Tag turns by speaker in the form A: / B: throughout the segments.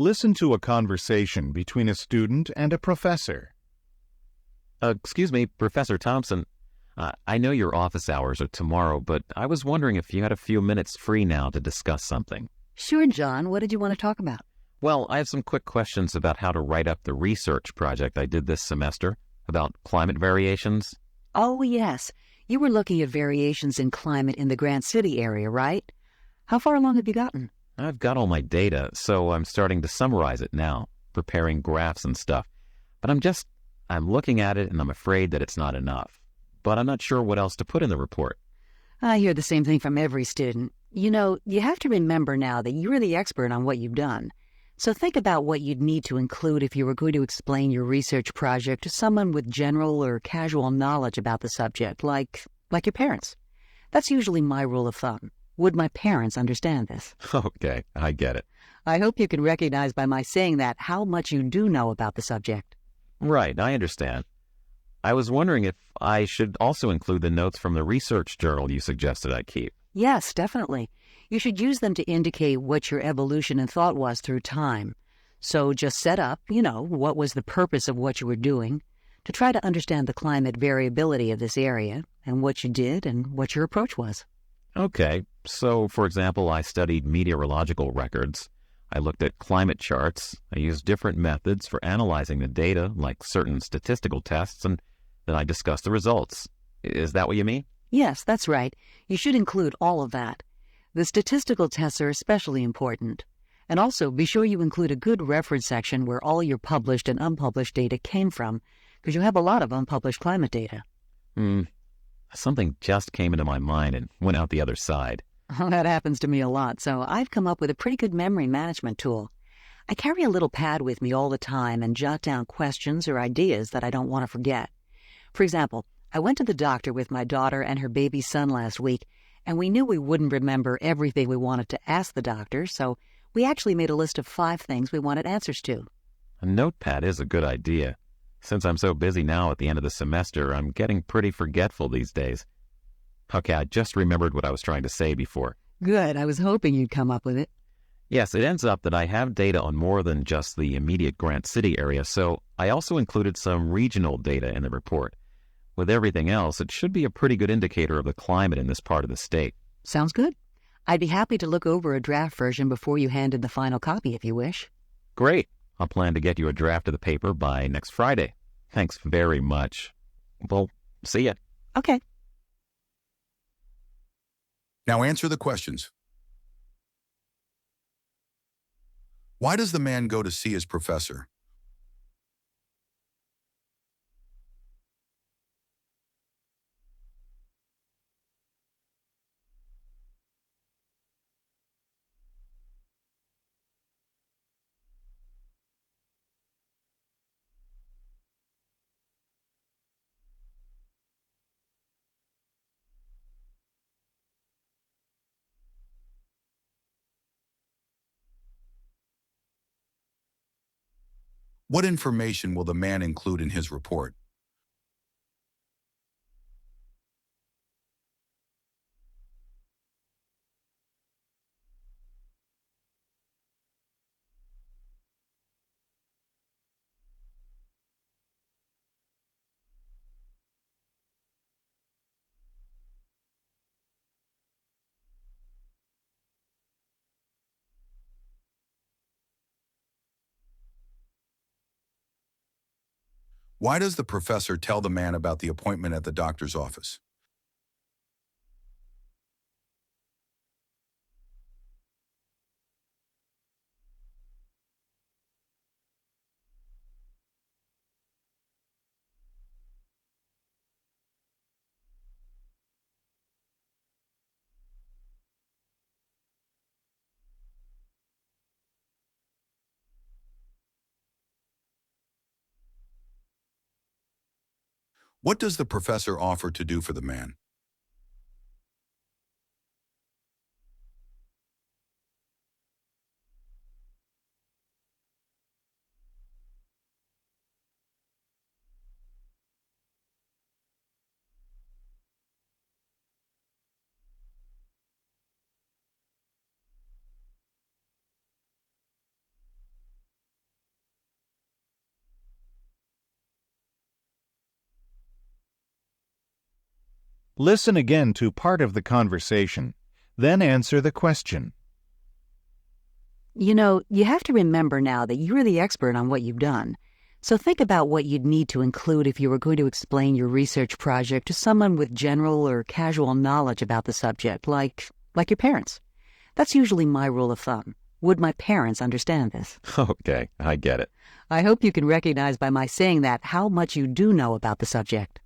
A: Listen to a conversation between a student and a professor.
B: Excuse me, Professor Thompson. I know your office hours are tomorrow, but I was wondering if you had a few minutes free now to discuss something.
C: Sure, John. What did you want to talk about?
B: Well, I have some quick questions about how to write up the research project I did this semester about climate variations.
C: Oh, yes. You were looking at variations in climate in the Grant City area, right? How far along have you gotten?
B: I've got all my data, so I'm starting to summarize it now, preparing graphs and stuff. But I'm looking at it and I'm afraid that it's not enough. But I'm not sure what else to put in the report.
C: I hear the same thing from every student. You know, you have to remember now that you're the expert on what you've done. So think about what you'd need to include if you were going to explain your research project to someone with general or casual knowledge about the subject, like your parents. That's usually my rule of thumb. Would my parents understand this?
B: Okay, I get it.
C: I hope you can recognize by my saying that how much you do know about the subject.
B: Right, I understand. I was wondering if I should also include the notes from the research journal you suggested I keep.
C: Yes, definitely. You should use them to indicate what your evolution in thought was through time. So just set up, what was the purpose of what you were doing, to try to understand the climate variability of this area, and what you did and what your approach was.
B: Okay, so for example, I studied meteorological records. I looked at climate charts. I used different methods for analyzing the data, like certain statistical tests, and then I discussed the results. Is that what you mean?
C: Yes, that's right. You should include all of that. The statistical tests are especially important. And also, be sure you include a good reference section where all your published and unpublished data came from, because you have a lot of unpublished climate data.
B: Something just came into my mind and went out the other side.
C: Oh, that happens to me a lot, so I've come up with a pretty good memory management tool. I carry a little pad with me all the time and jot down questions or ideas that I don't want to forget. For example, I went to the doctor with my daughter and her baby son last week, and we knew we wouldn't remember everything we wanted to ask the doctor, so we actually made a list of 5 things we wanted answers to.
B: A notepad is a good idea. Since I'm so busy now at the end of the semester, I'm getting pretty forgetful these days. Okay, I just remembered what I was trying to say before.
C: Good. I was hoping you'd come up with it.
B: Yes, it ends up that I have data on more than just the immediate Grant City area, so I also included some regional data in the report. With everything else, it should be a pretty good indicator of the climate in this part of the state.
C: Sounds good. I'd be happy to look over a draft version before you hand in the final copy if you wish.
B: Great. I'll plan to get you a draft of the paper by next Friday. Thanks very much. Well, see ya.
C: Okay.
D: Now answer the questions. Why does the man go to see his professor? What information will the man include in his report? Why does the professor tell the man about the appointment at the doctor's office? What does the professor offer to do for the man?
A: Listen again to part of the conversation, then answer the question.
C: You know, you have to remember now that you're the expert on what you've done. So think about what you'd need to include if you were going to explain your research project to someone with general or casual knowledge about the subject, like your parents. That's usually my rule of thumb. Would my parents understand this?
B: Okay, I get it.
C: I hope you can recognize by my saying that how much you do know about the subject.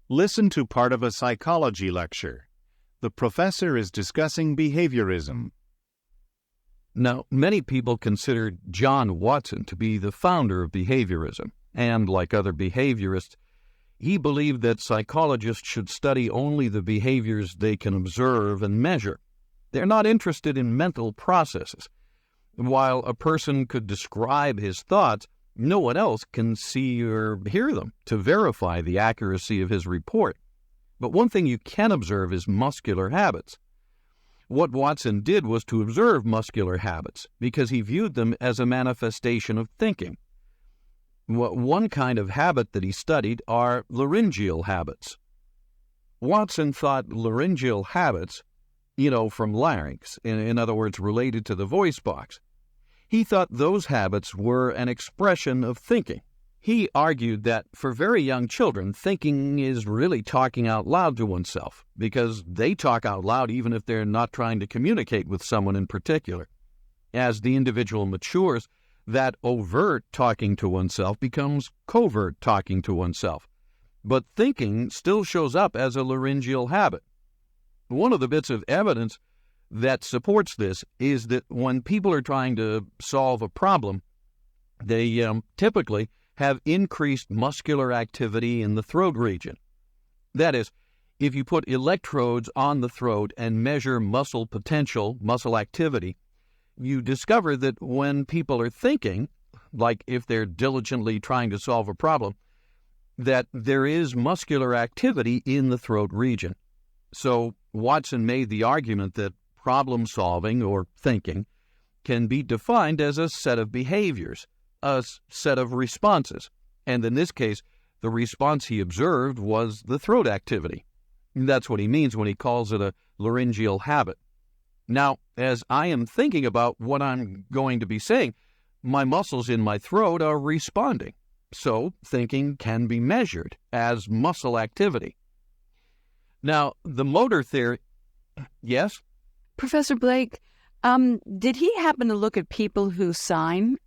A: Listen to part of a psychology lecture. The professor is discussing behaviorism.
E: Now, many people consider John Watson to be the founder of behaviorism, and like other behaviorists, he believed that psychologists should study only the behaviors they can observe and measure. They're not interested in mental processes. While a person could describe his thoughts, no one else can see or hear them to verify the accuracy of his report. But one thing you can observe is muscular habits. What Watson did was to observe muscular habits because he viewed them as a manifestation of thinking. One kind of habit that he studied are laryngeal habits. Watson thought laryngeal habits, from larynx, in other words, related to the voice box. He thought those habits were an expression of thinking. He argued that for very young children, thinking is really talking out loud to oneself, because they talk out loud even if they're not trying to communicate with someone in particular. As the individual matures, that overt talking to oneself becomes covert talking to oneself. But thinking still shows up as a laryngeal habit. One of the bits of evidence that supports this is that when people are trying to solve a problem, they typically have increased muscular activity in the throat region. That is, if you put electrodes on the throat and measure muscle potential, muscle activity, you discover that when people are thinking, like if they're diligently trying to solve a problem, that there is muscular activity in the throat region. So Watson made the argument that problem-solving, or thinking, can be defined as a set of behaviors, a set of responses. And in this case, the response he observed was the throat activity. That's what he means when he calls it a laryngeal habit. Now, as I am thinking about what I'm going to be saying, my muscles in my throat are responding. So thinking can be measured as muscle activity. Now, the motor theory... Yes?
F: Professor Blake, did he happen to look at people who sign?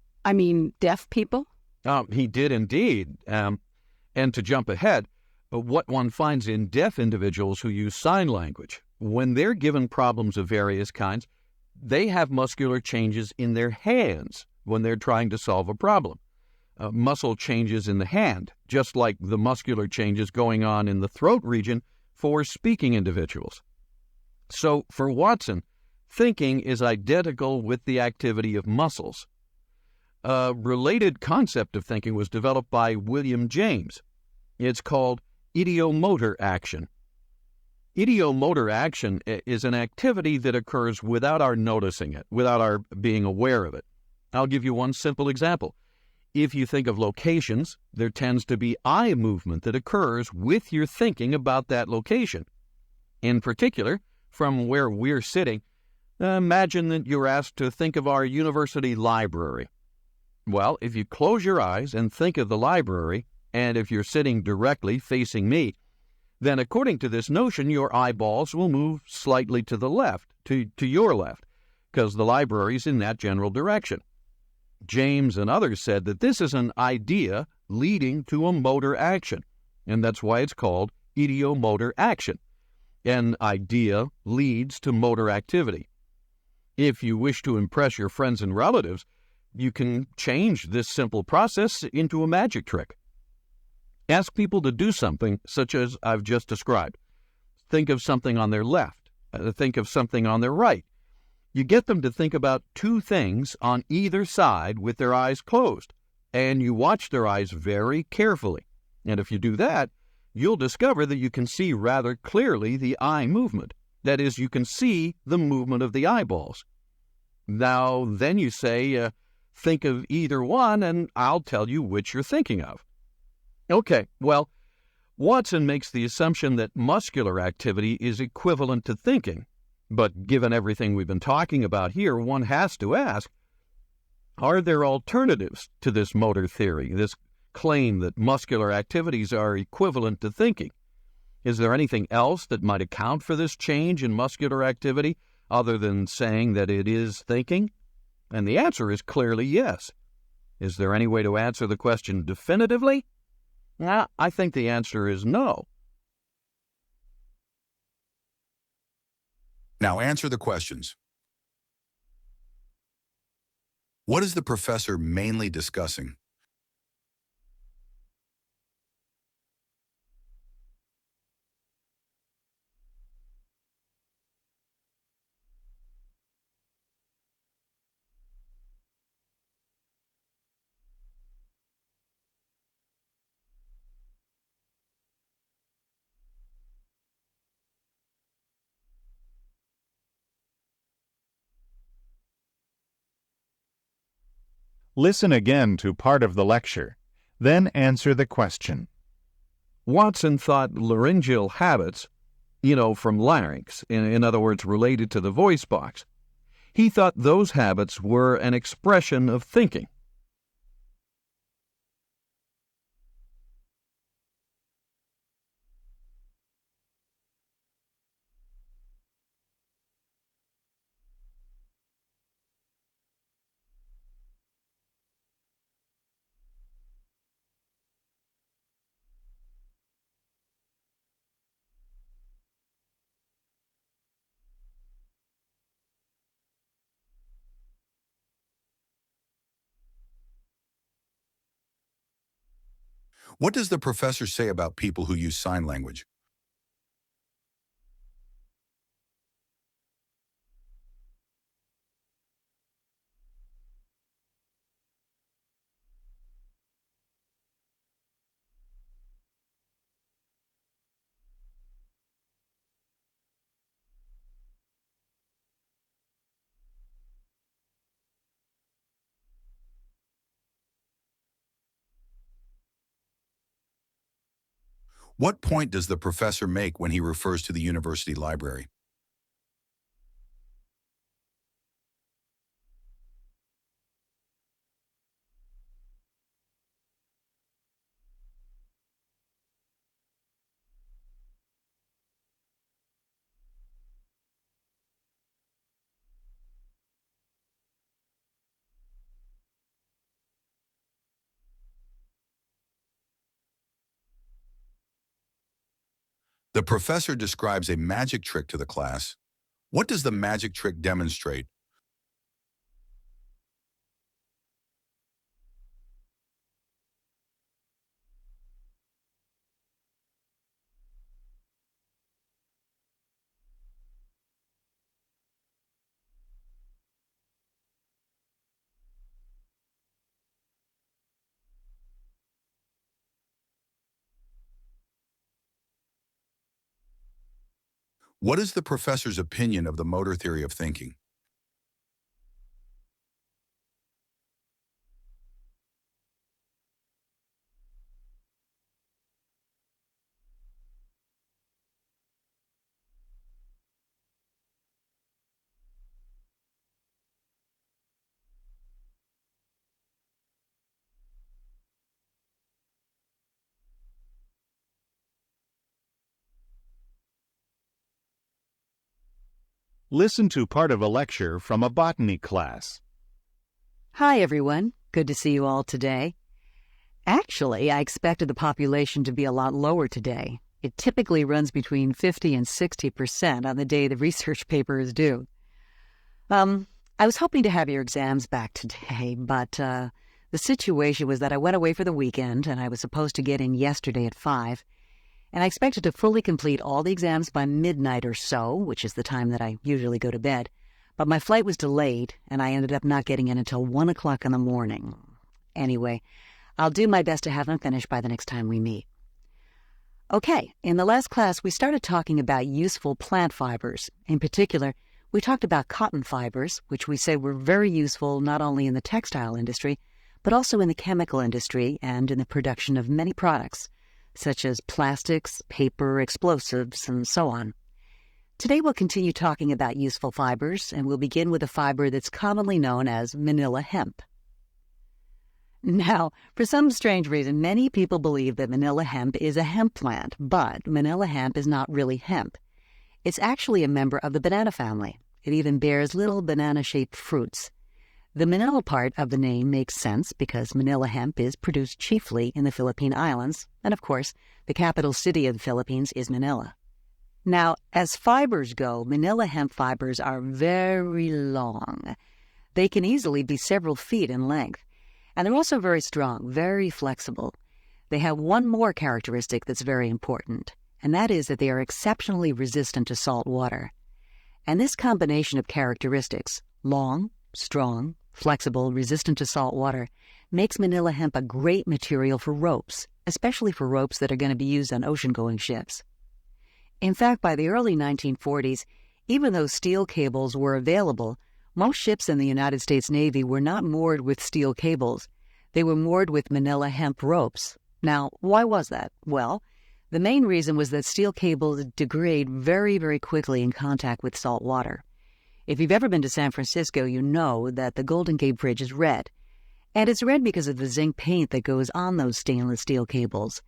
F: Deaf people?
E: He did indeed. And to jump ahead, what one finds in deaf individuals who use sign language, when they're given problems of various kinds, they have muscular changes in their hands when they're trying to solve a problem. Muscle changes in the hand, just like the muscular changes going on in the throat region for speaking individuals. So for Watson, thinking is identical with the activity of muscles. A related concept of thinking was developed by William James. It's called ideomotor action. Ideomotor action is an activity that occurs without our noticing it, without our being aware of it. I'll give you one simple example. If you think of locations, there tends to be eye movement that occurs with your thinking about that location. In particular, from where we're sitting, imagine that you're asked to think of our university library. Well, if you close your eyes and think of the library, and if you're sitting directly facing me, then according to this notion, your eyeballs will move slightly to the left, to your left, because the library's in that general direction. James and others said that this is an idea leading to a motor action, and that's why it's called ideomotor action. An idea leads to motor activity. If you wish to impress your friends and relatives, you can change this simple process into a magic trick. Ask people to do something such as I've just described. Think of something on their left. Think of something on their right. You get them to think about two things on either side with their eyes closed, and you watch their eyes very carefully. And if you do that, you'll discover that you can see rather clearly the eye movement. That is, you can see the movement of the eyeballs. Now, then you say, think of either one, and I'll tell you which you're thinking of. Okay, well, Watson makes the assumption that muscular activity is equivalent to thinking. But given everything we've been talking about here, one has to ask, are there alternatives to this motor theory, this claim that muscular activities are equivalent to thinking? Is there anything else that might account for this change in muscular activity other than saying that it is thinking? And the answer is clearly yes. Is there any way to answer the question definitively? I think the answer is no.
D: Now answer the questions. What is the professor mainly discussing?
A: Listen again to part of the lecture, then answer the question.
E: Watson thought laryngeal habits, from larynx, in other words, related to the voice box. He thought those habits were an expression of thinking.
D: What does the professor say about people who use sign language? What point does the professor make when he refers to the university library? The professor describes a magic trick to the class. What does the magic trick demonstrate? What is the professor's opinion of the motor theory of thinking?
A: Listen to part of a lecture from a botany class.
C: Hi, everyone. Good to see you all today. Actually, I expected the population to be a lot lower today. It typically runs between 50 and 60% on the day the research paper is due. I was hoping to have your exams back today, but the situation was that I went away for the weekend and I was supposed to get in yesterday at 5, and I expected to fully complete all the exams by midnight or so, which is the time that I usually go to bed. But my flight was delayed, and I ended up not getting in until 1 o'clock in the morning. Anyway, I'll do my best to have them finished by the next time we meet. Okay, in the last class, we started talking about useful plant fibers. In particular, we talked about cotton fibers, which we said were very useful not only in the textile industry, but also in the chemical industry and in the production of many products, such as plastics, paper, explosives, and so on. Today we'll continue talking about useful fibers, and we'll begin with a fiber that's commonly known as manila hemp. Now, for some strange reason, many people believe that manila hemp is a hemp plant, but manila hemp is not really hemp. It's actually a member of the banana family. It even bears little banana-shaped fruits. The manila part of the name makes sense because manila hemp is produced chiefly in the Philippine Islands, and of course, the capital city of the Philippines is Manila. Now, as fibers go, manila hemp fibers are very long. They can easily be several feet in length, and they're also very strong, very flexible. They have one more characteristic that's very important, and that is that they are exceptionally resistant to salt water. And this combination of characteristics, long, strong, flexible, resistant to salt water, makes manila hemp a great material for ropes, especially for ropes that are going to be used on ocean-going ships. In fact, by the early 1940s, even though steel cables were available, most ships in the United States Navy were not moored with steel cables. They were moored with manila hemp ropes. Now, why was that? Well, the main reason was that steel cables degrade very, very quickly in contact with salt water. If you've ever been to San Francisco, you know that the Golden Gate Bridge is red. And it's red because of the zinc paint that goes on those stainless steel cables.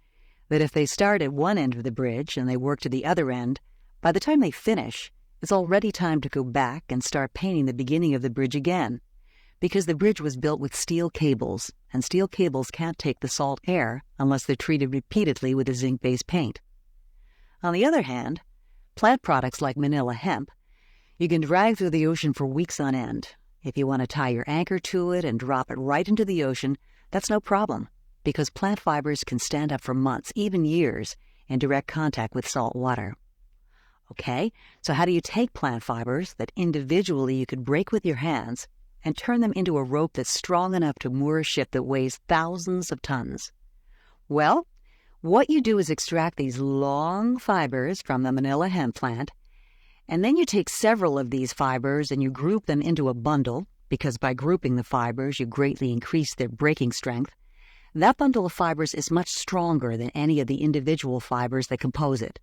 C: That if they start at one end of the bridge and they work to the other end, by the time they finish, it's already time to go back and start painting the beginning of the bridge again, because the bridge was built with steel cables, and steel cables can't take the salt air unless they're treated repeatedly with a zinc-based paint. On the other hand, plant products like manila hemp, you can drag through the ocean for weeks on end. If you want to tie your anchor to it and drop it right into the ocean, that's no problem, because plant fibers can stand up for months, even years, in direct contact with salt water. Okay, so how do you take plant fibers that individually you could break with your hands and turn them into a rope that's strong enough to moor a ship that weighs thousands of tons? Well, what you do is extract these long fibers from the manila hemp plant, and then you take several of these fibers and you group them into a bundle, because by grouping the fibers you greatly increase their breaking strength. That bundle of fibers is much stronger than any of the individual fibers that compose it.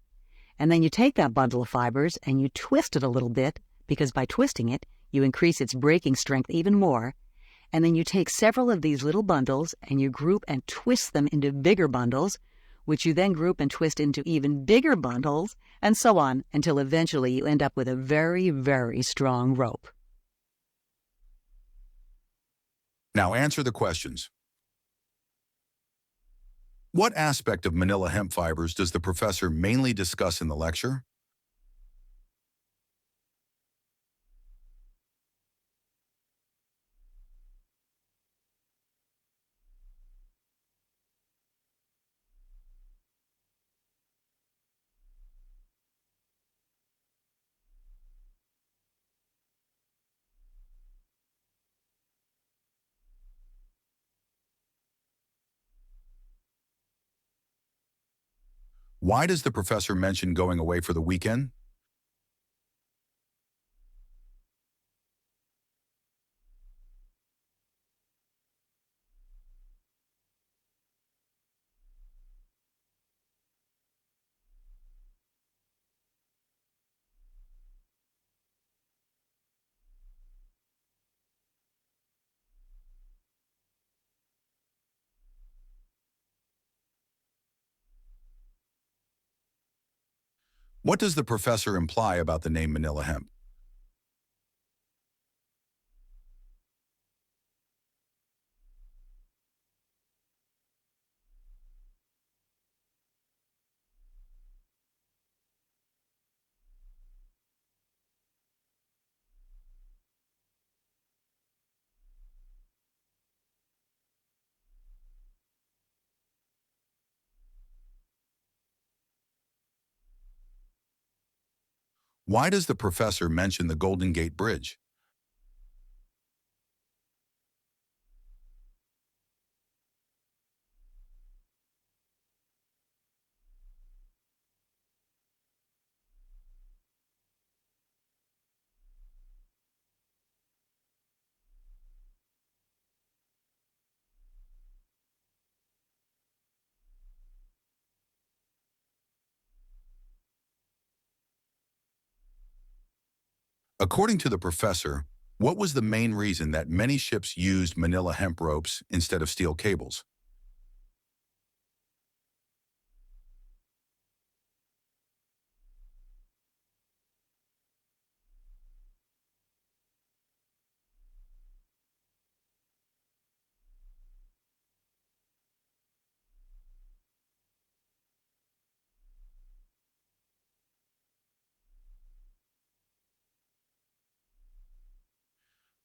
C: And then you take that bundle of fibers and you twist it a little bit, because by twisting it, you increase its breaking strength even more. And then you take several of these little bundles and you group and twist them into bigger bundles, which you then group and twist into even bigger bundles, and so on, until eventually you end up with a very, very strong rope.
D: Now answer the questions. What aspect of manila hemp fibers does the professor mainly discuss in the lecture? Why does the professor mention going away for the weekend? What does the professor imply about the name manila hemp? Why does the professor mention the Golden Gate Bridge? According to the professor, what was the main reason that many ships used manila hemp ropes instead of steel cables?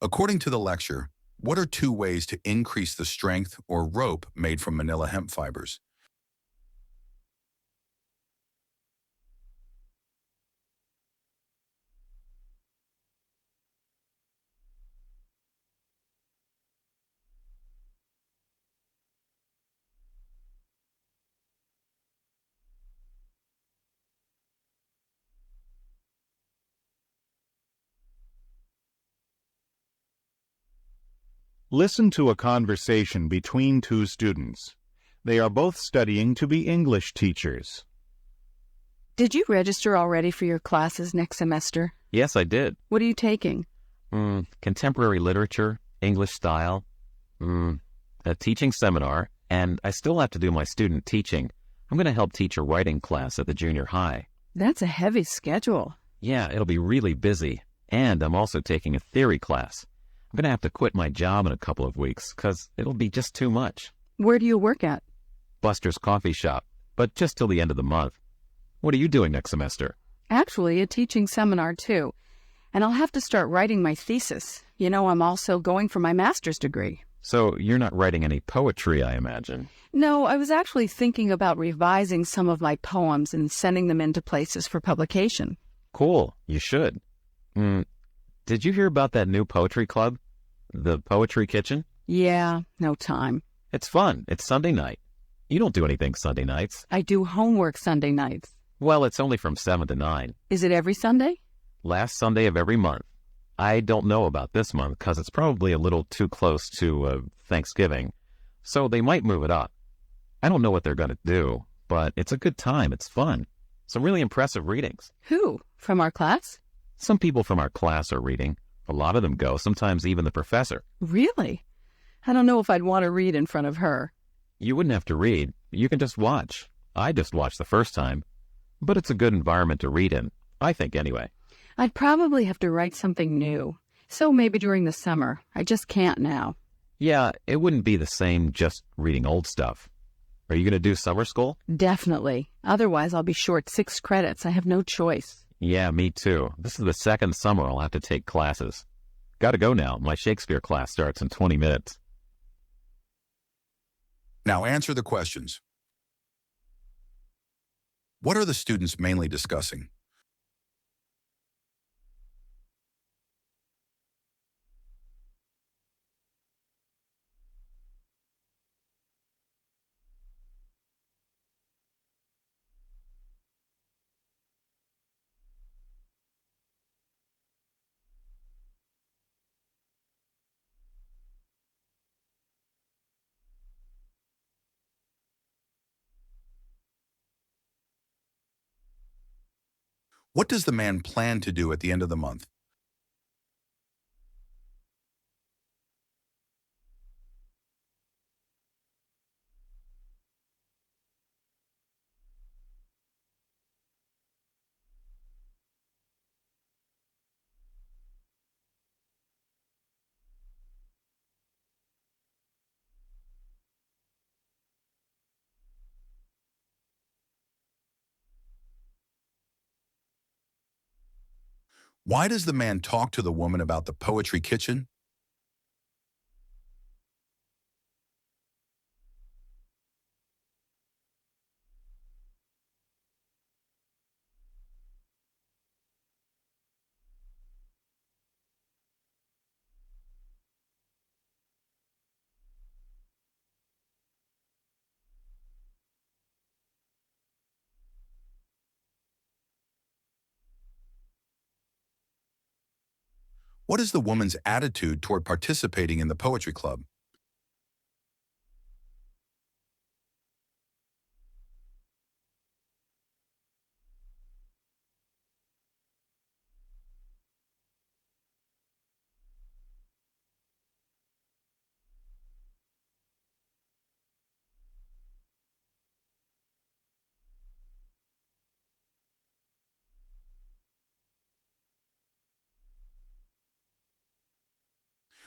D: According to the lecture, what are 2 ways to increase the strength or rope made from manila hemp fibers?
A: Listen to a conversation between two students. They are both studying to be English teachers.
F: Did you register already for your classes next semester?
B: Yes, I did.
F: What are you taking?
B: Contemporary literature, English style, a teaching seminar, and I still have to do my student teaching. I'm going to help teach a writing class at the junior high.
F: That's a heavy schedule.
B: Yeah, it'll be really busy. And I'm also taking a theory class. I'm going to have to quit my job in a couple of weeks because it'll be just too much.
F: Where do you work at?
B: Buster's coffee shop, but just till the end of the month. What are you doing next semester?
F: Actually, a teaching seminar too. And I'll have to start writing my thesis. You know, I'm also going for my master's degree.
B: So you're not writing any poetry, I imagine.
F: No, I was actually thinking about revising some of my poems and sending them into places for publication.
B: Cool, you should. Did you hear about that new poetry club? The Poetry Kitchen?
F: Yeah, no time.
B: It's fun. It's Sunday night. You don't do anything Sunday nights.
F: I do homework Sunday nights.
B: Well, it's only from 7 to 9.
F: Is it every Sunday?
B: Last Sunday of every month. I don't know about this month because it's probably a little too close to Thanksgiving, so they might move it up. I don't know what they're going to do, but it's a good time. It's fun. Some really impressive readings.
F: Who? From our class?
B: Some people from our class are reading. A lot of them go, sometimes even the professor.
F: Really? I don't know if I'd want to read in front of her.
B: You wouldn't have to read. You can just watch. I just watched the first time. But it's a good environment to read in, I think anyway.
F: I'd probably have to write something new. So maybe during the summer. I just can't now.
B: Yeah, it wouldn't be the same just reading old stuff. Are you going to do summer school?
F: Definitely. Otherwise, I'll be short 6 credits. I have no choice.
B: Yeah, me too. This is the second summer I'll have to take classes. Gotta go now. My Shakespeare class starts in 20 minutes.
D: Now answer the questions. What are the students mainly discussing? What does the man plan to do at the end of the month? Why does the man talk to the woman about the poetry kitchen? What is the woman's attitude toward participating in the poetry club?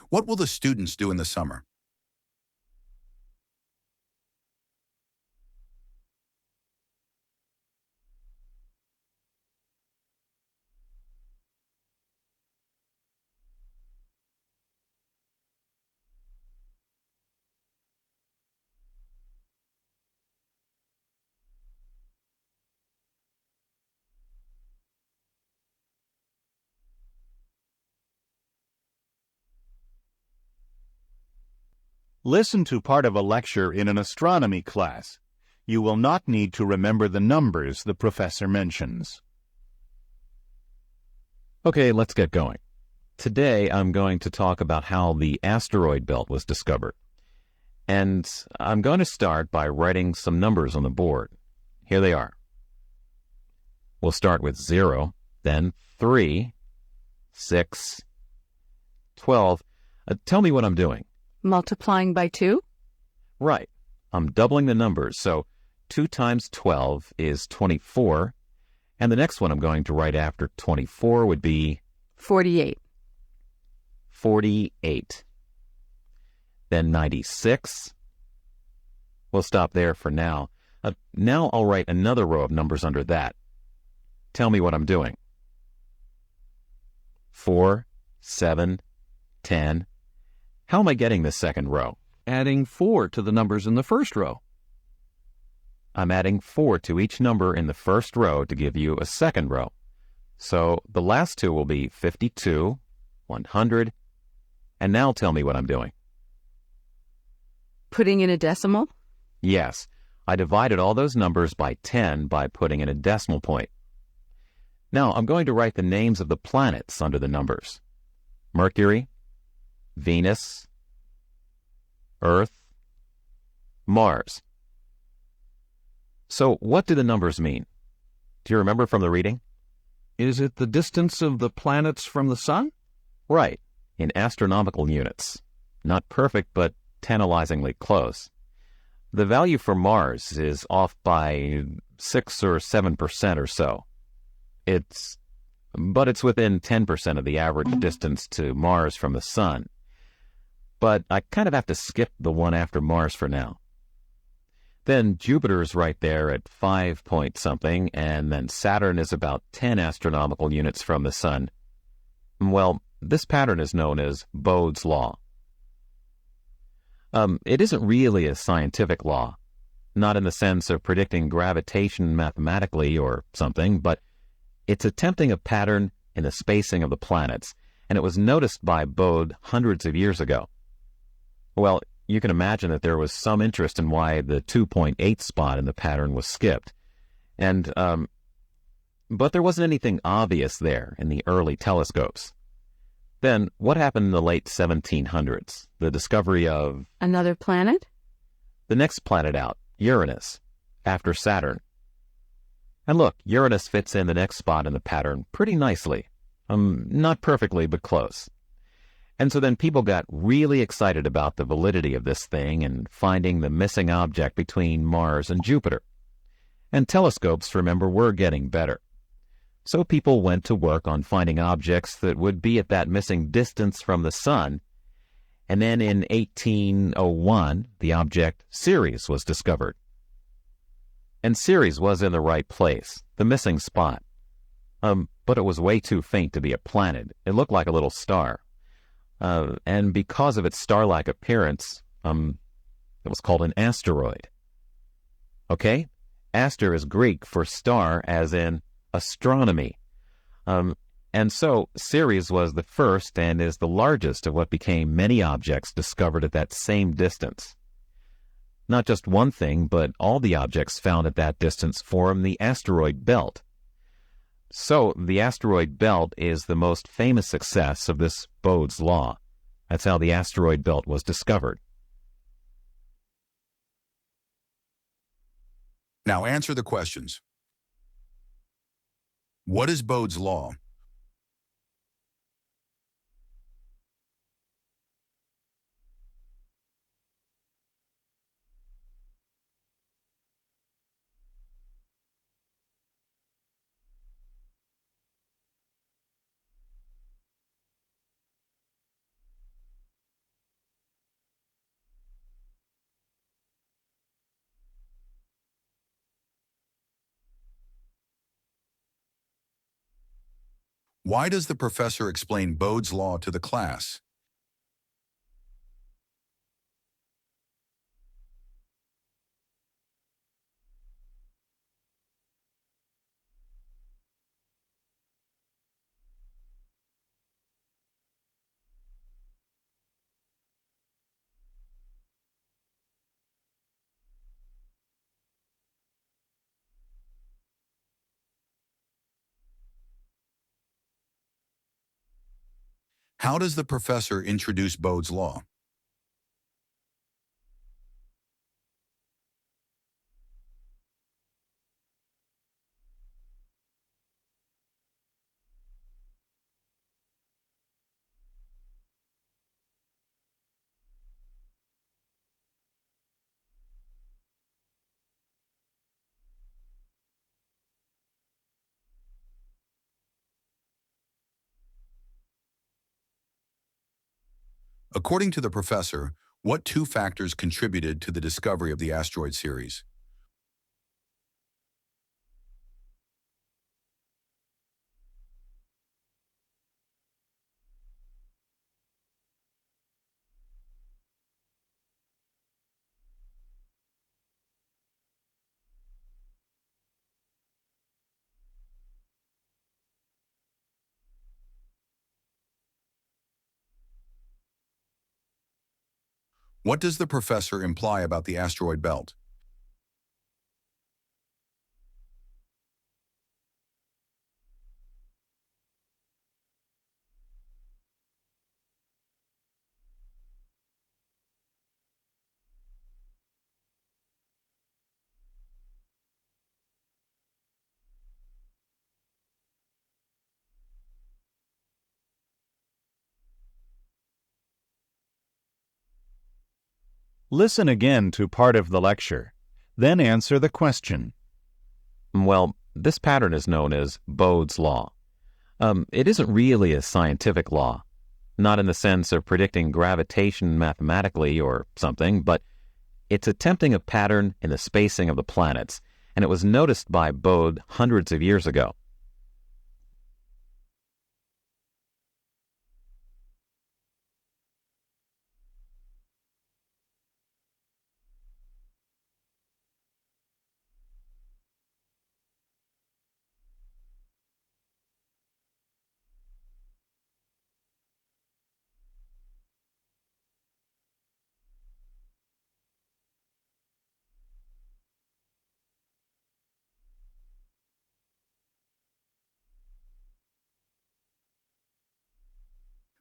D: What will the students do in the summer?
A: Listen to part of a lecture in an astronomy class. You will not need to remember the numbers the professor mentions.
B: Okay, let's get going. Today I'm going to talk about how the asteroid belt was discovered. And I'm going to start by writing some numbers on the board. Here they are. We'll start with 0, then 3, 6, 12. Tell me what I'm doing.
F: Multiplying by 2?
B: Right. I'm doubling the numbers, so 2 times 12 is 24, and the next one I'm going to write after 24 would be
F: 48.
B: 48. Then 96. We'll stop there for now. Now I'll write another row of numbers under that. Tell me what I'm doing. 4, 7, 10. How am I getting this second row?
E: Adding 4 to the numbers in the first row.
B: I'm adding 4 to each number in the first row to give you a second row. So the last two will be 52, 100, and now tell me what I'm doing.
F: Putting in a decimal?
B: Yes, I divided all those numbers by 10 by putting in a decimal point. Now I'm going to write the names of the planets under the numbers. Mercury, Venus, Earth, Mars. So what do the numbers mean? Do you remember from the reading?
E: Is it the distance of the planets from the sun?
B: Right, in astronomical units. Not perfect, but tantalizingly close. The value for Mars is off by 6 or 7% or so. But it's within 10% of the average distance to Mars from the sun. But I kind of have to skip the one after Mars for now. Then Jupiter's right there at 5 point something, and then Saturn is about 10 astronomical units from the sun. Well, this pattern is known as Bode's law. It isn't really a scientific law, not in the sense of predicting gravitation mathematically or something, but it's attempting a pattern in the spacing of the planets, and it was noticed by Bode hundreds of years ago. Well, you can imagine that there was some interest in why the 2.8 spot in the pattern was skipped. But there wasn't anything obvious there in the early telescopes. Then, what happened in the late 1700s? The discovery of...
F: Another planet?
B: The next planet out, Uranus, after Saturn. And look, Uranus fits in the next spot in the pattern pretty nicely. Not perfectly, but close. And so then people got really excited about the validity of this thing and finding the missing object between Mars and Jupiter. And telescopes, remember, were getting better. So people went to work on finding objects that would be at that missing distance from the sun. And then in 1801, the object Ceres was discovered. And Ceres was in the right place, the missing spot. But it was way too faint to be a planet. It looked like a little star. And because of its star-like appearance, it was called an asteroid. Okay? Aster is Greek for star, as in astronomy. And so Ceres was the first and is the largest of what became many objects discovered at that same distance. Not just one thing, but all the objects found at that distance form the asteroid belt. So, the asteroid belt is the most famous success of this Bode's law. That's how the asteroid belt was discovered.
D: Now answer the questions. What is Bode's law? Why does the professor explain Bode's law to the class? How does the professor introduce Bode's law? According to the professor, what two factors contributed to the discovery of the asteroid series? What does the professor imply about the asteroid belt?
A: Listen again to part of the lecture, then answer the question.
B: Well, this pattern is known as Bode's law. It isn't really a scientific law, not in the sense of predicting gravitation mathematically or something, but it's attempting a pattern in the spacing of the planets, and it was noticed by Bode hundreds of years ago.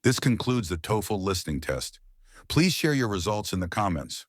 D: This concludes the TOEFL listening test. Please share your results in the comments.